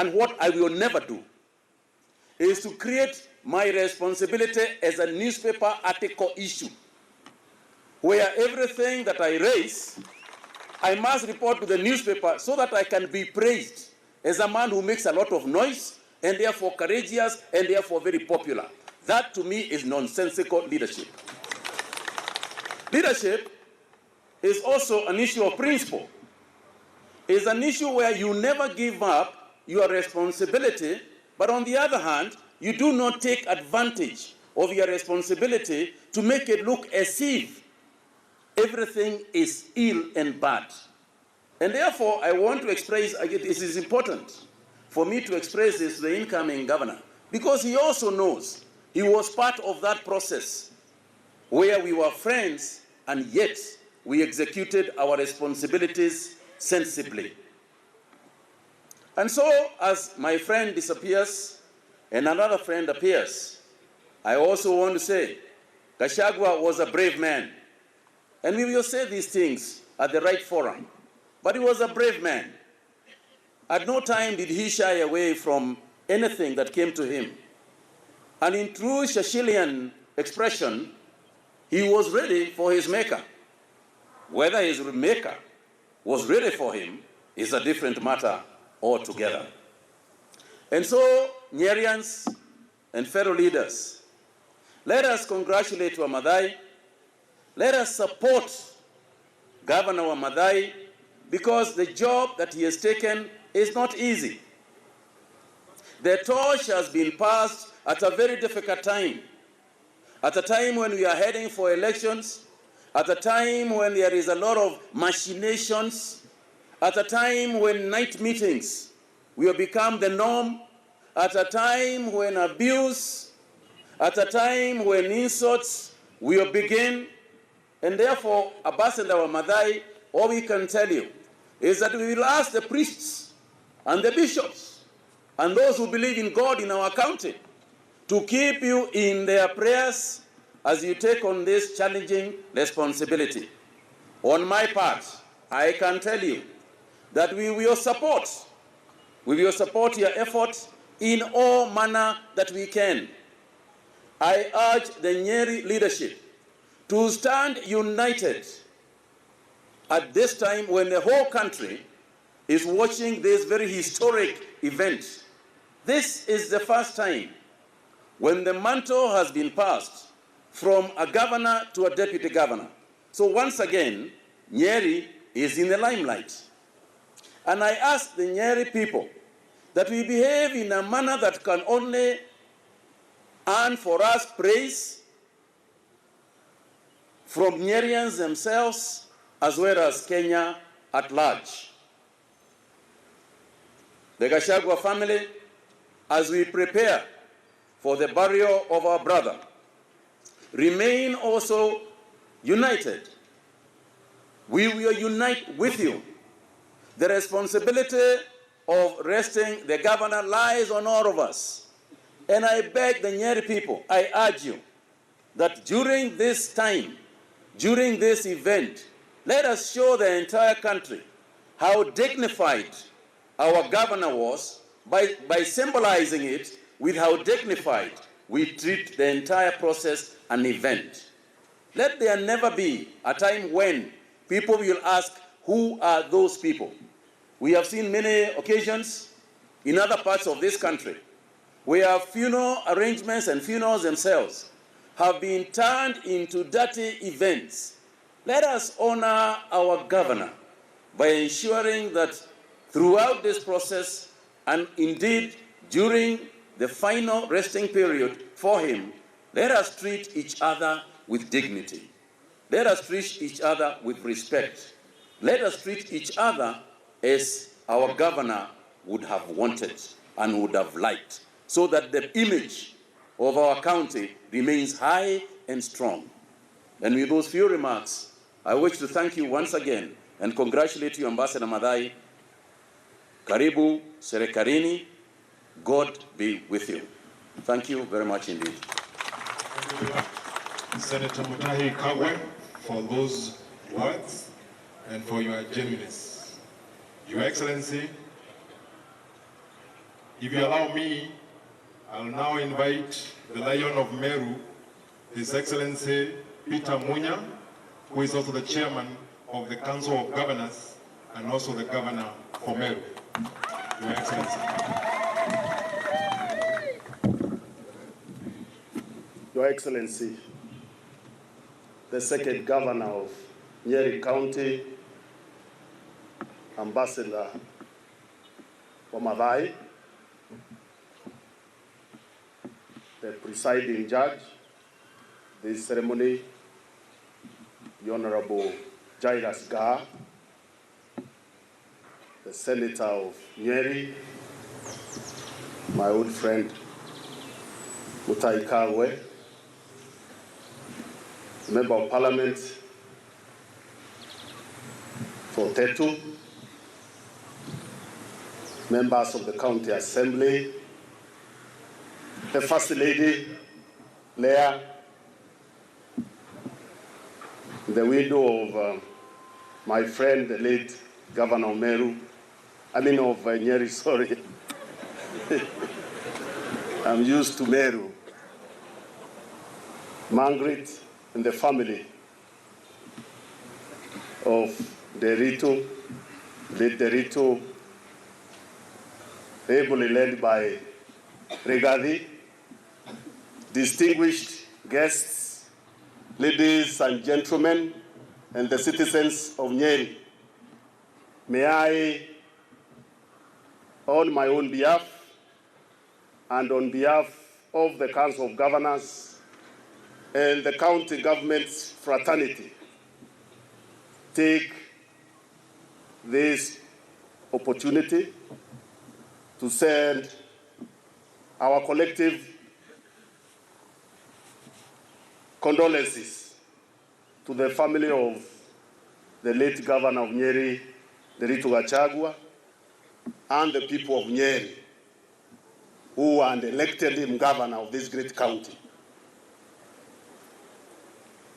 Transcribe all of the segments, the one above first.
and what I will never do is to create my responsibility as a newspaper article issue, where everything that I raise, I must report to the newspaper so that I can be praised as a man who makes a lot of noise and therefore courageous and therefore very popular. That to me is nonsensical leadership. Leadership is also an issue of principle. It's an issue where you never give up your responsibility, but on the other hand, you do not take advantage of your responsibility to make it look as if everything is ill and bad. And therefore, I want to express, it is important for me to express this to the incoming governor, because he also knows he was part of that process where we were friends and yet we executed our responsibilities sensibly. And so, as my friend disappears and another friend appears, I also want to say, Gachagua was a brave man. And we will say these things at the right forum. But he was a brave man. At no time did he shy away from anything that came to him. And in true Churchillian expression, he was ready for his maker. Whether his maker was ready for him is a different matter altogether. And so, Nyerians and fellow leaders, let us congratulate Wamadai. Let us support Governor Wamadai, because the job that he has taken is not easy. The torch has been passed at a very difficult time, at a time when we are heading for elections, at a time when there is a lot of machinations, at a time when night meetings will become the norm, at a time when abuse, at a time when insults will begin. And therefore, Ambassador Wamadai, all we can tell you is that we will ask the priests and the bishops and those who believe in God in our county to keep you in their prayers as you take on this challenging responsibility. On my part, I can tell you that we will support your efforts in all manner that we can. I urge the Nyeri leadership to stand united at this time when the whole country is watching this very historic event. This is the first time when the mantle has been passed from a governor to a deputy governor. So once again, Nyeri is in the limelight. And I ask the Nyeri people that we behave in a manner that can only earn for us praise from Nyerians themselves as well as Kenya at large. The Gachagua family, as we prepare for the burial of our brother, remain also united. We will unite with you. The responsibility of resting the governor lies on all of us. And I beg the Nyeri people, I urge you, that during this time, during this event, let us show the entire country how dignified our governor was by symbolizing it with how dignified we treat the entire process and event. Let there never be a time when people will ask, who are those people? We have seen many occasions in other parts of this country where funeral arrangements and funerals themselves have been turned into dirty events. Let us honor our governor by ensuring that throughout this process, and indeed during the final resting period for him, let us treat each other with dignity. Let us treat each other with respect. Let us treat each other as our governor would have wanted and would have liked, so that the image of our county remains high and strong. And with those few remarks, I wish to thank you once again and congratulate you, Ambassador Madai. Karibu Serikarini. God be with you. Thank you very much indeed. Thank you, Senator Mutahi Kagwe, for those words and for your genuineness. Your Excellency, If you allow me, I'll now invite the Lion of Meru, His Excellency Peter Munya, who is also the chairman of the Council of Governors and also the governor for Meru. Your Excellency. Your Excellency, the second governor of Nyeri County, Ambassador Wamadhai, the presiding judge, this ceremony, the Honorable Jairus Gar, the Senator of Nyeri, my old friend Mutai Kagwe, Member of Parliament for Tetu, members of the County Assembly, the First Lady, Leah, the widow of my friend, the late Governor of Nyeri, sorry. I'm used to Meru. Margaret and the family of Derito, late Derito, ably led by Regadi, distinguished guests, ladies and gentlemen, and the citizens of Nyeri. May I, on my own behalf and on behalf of the Council of Governors and the county government's fraternity, take this opportunity to send our collective condolences to the family of the late Governor of Nyeri, Derito Gachagua, and the people of Nyeri who had elected him governor of this great county.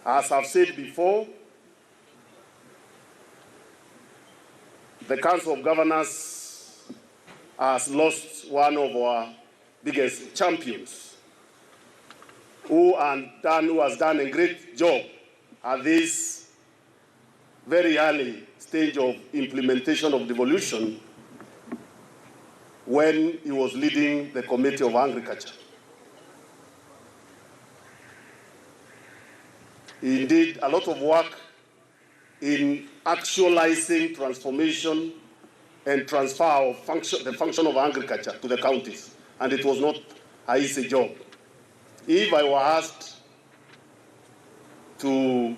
As I've said before, the Council of Governors has lost one of our biggest champions who has done a great job at this very early stage of implementation of devolution when he was leading the Committee of Agriculture. He did a lot of work in actualizing transformation and transfer of the function of agriculture to the counties, and it was not an easy job. If I were asked to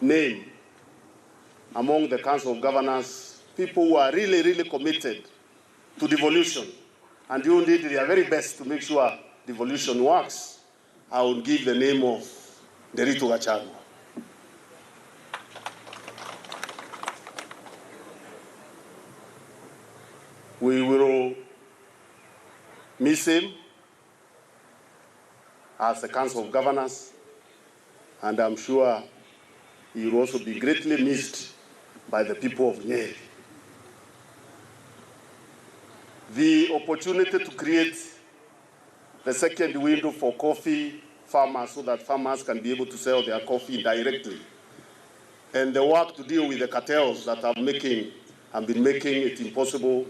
name among the Council of Governors people who are really, really committed to devolution, and who did their very best to make sure devolution works, I would give the name of Derito Gachagua. We will miss him as the Council of Governors, and I'm sure he will also be greatly missed by the people of Nyeri. The opportunity to create the second window for coffee farmers so that farmers can be able to sell their coffee directly, and the work to deal with the cartels that have been making it impossible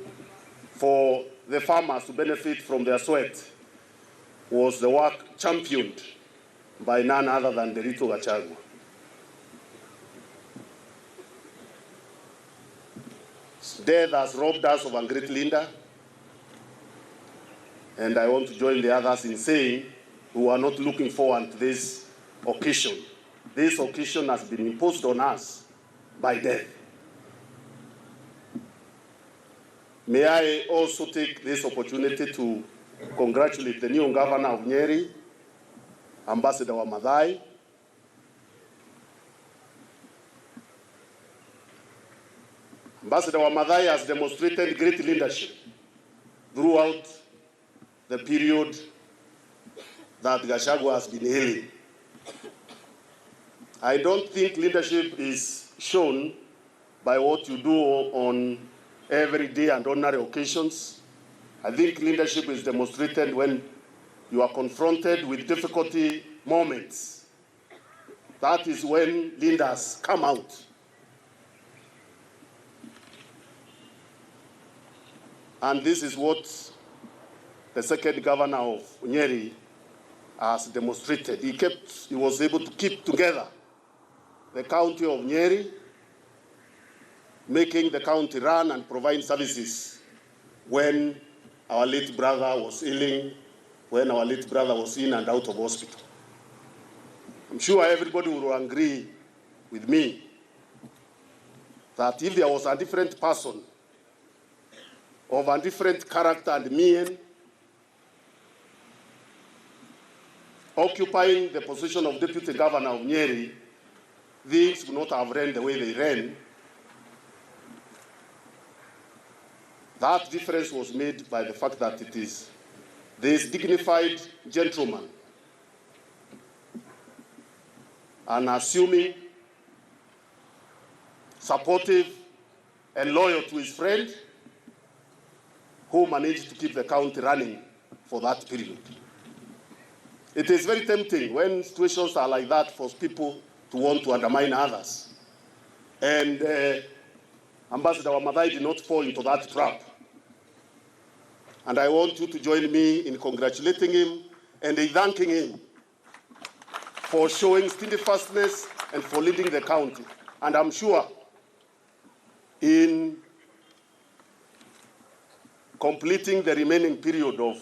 for the farmers to benefit from their sweat, was the work championed by none other than Derito Gachagua. Death has robbed us of a great leader, and I want to join the others in saying we are not looking forward to this occasion. This occasion has been imposed on us by death. May I also take this opportunity to congratulate the new governor of Nyeri, Ambassador Wamadhai. Ambassador Wamadhai has demonstrated great leadership throughout the period that Gachagua has been hailing. I don't think leadership is shown by what you do on everyday and ordinary occasions, I think leadership is demonstrated when you are confronted with difficulty moments. That is when leaders come out. And this is what the second governor of Nyeri has demonstrated. He was able to keep together the county of Nyeri, making the county run and provide services when our late brother was ailing, when our late brother was in and out of hospital. I'm sure everybody will agree with me that if there was a different person of a different character and mien occupying the position of deputy governor of Nyeri, things would not have ran the way they ran. That difference was made by the fact that it is this dignified gentleman, an assuming, supportive, and loyal to his friend, who managed to keep the county running for that period. It is very tempting when situations are like that for people to want to undermine others. And Ambassador Wamadhai did not fall into that trap. And I want you to join me in congratulating him and in thanking him for showing steadfastness and for leading the county. And I'm sure in completing the remaining period of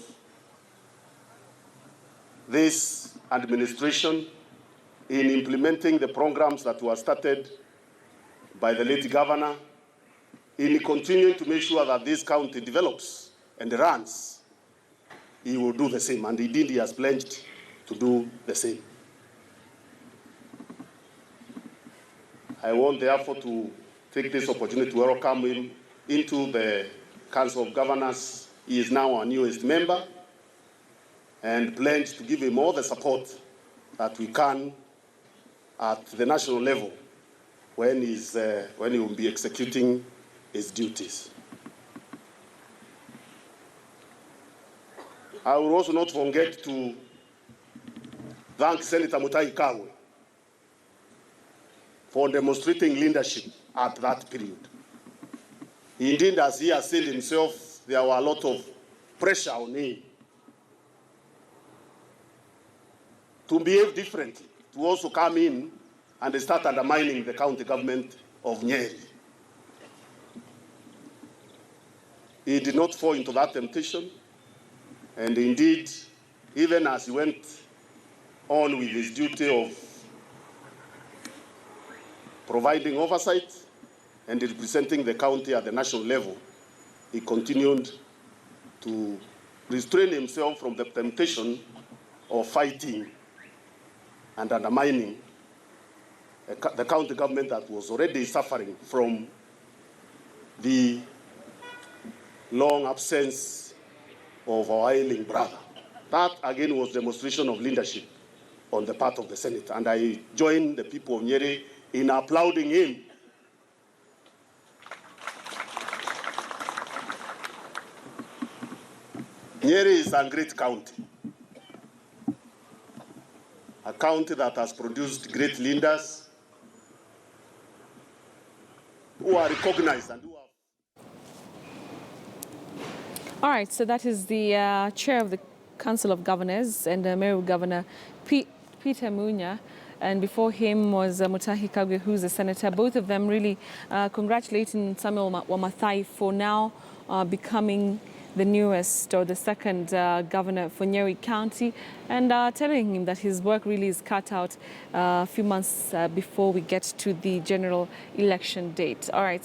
this administration, in implementing the programs that were started by the late governor, in continuing to make sure that this county develops and runs, he will do the same. And indeed, he has pledged to do the same. I want therefore to take this opportunity to welcome him into the Council of Governors. He is now our newest member, and pledge to give him all the support that we can at the national level when he will be executing his duties. I will also not forget to thank Senator Mutahi Kagwe for demonstrating leadership at that period. Indeed, as he has said himself, there were a lot of pressure on him to behave differently, to also come in and start undermining the county government of Nyeri. He did not fall into that temptation, and indeed, even as he went on with his duty of providing oversight and representing the county at the national level, he continued to restrain himself from the temptation of fighting and undermining the county government that was already suffering from the long absence of our ailing brother. That, again, was demonstration of leadership on the part of the Senate, and I join the people of Nyeri in applauding him. Nyeri is a great county, a county that has produced great leaders who are recognized and who are... All right, so that is the chair of the Council of Governors and Meru Governor Peter Munya, and before him was Mutahi Kagwe, who's a senator. Both of them really congratulating Samuel Wamadhai for now becoming the newest or the second governor for Nyeri County, and telling him that his work really is cut out a few months before we get to the general election date. All right.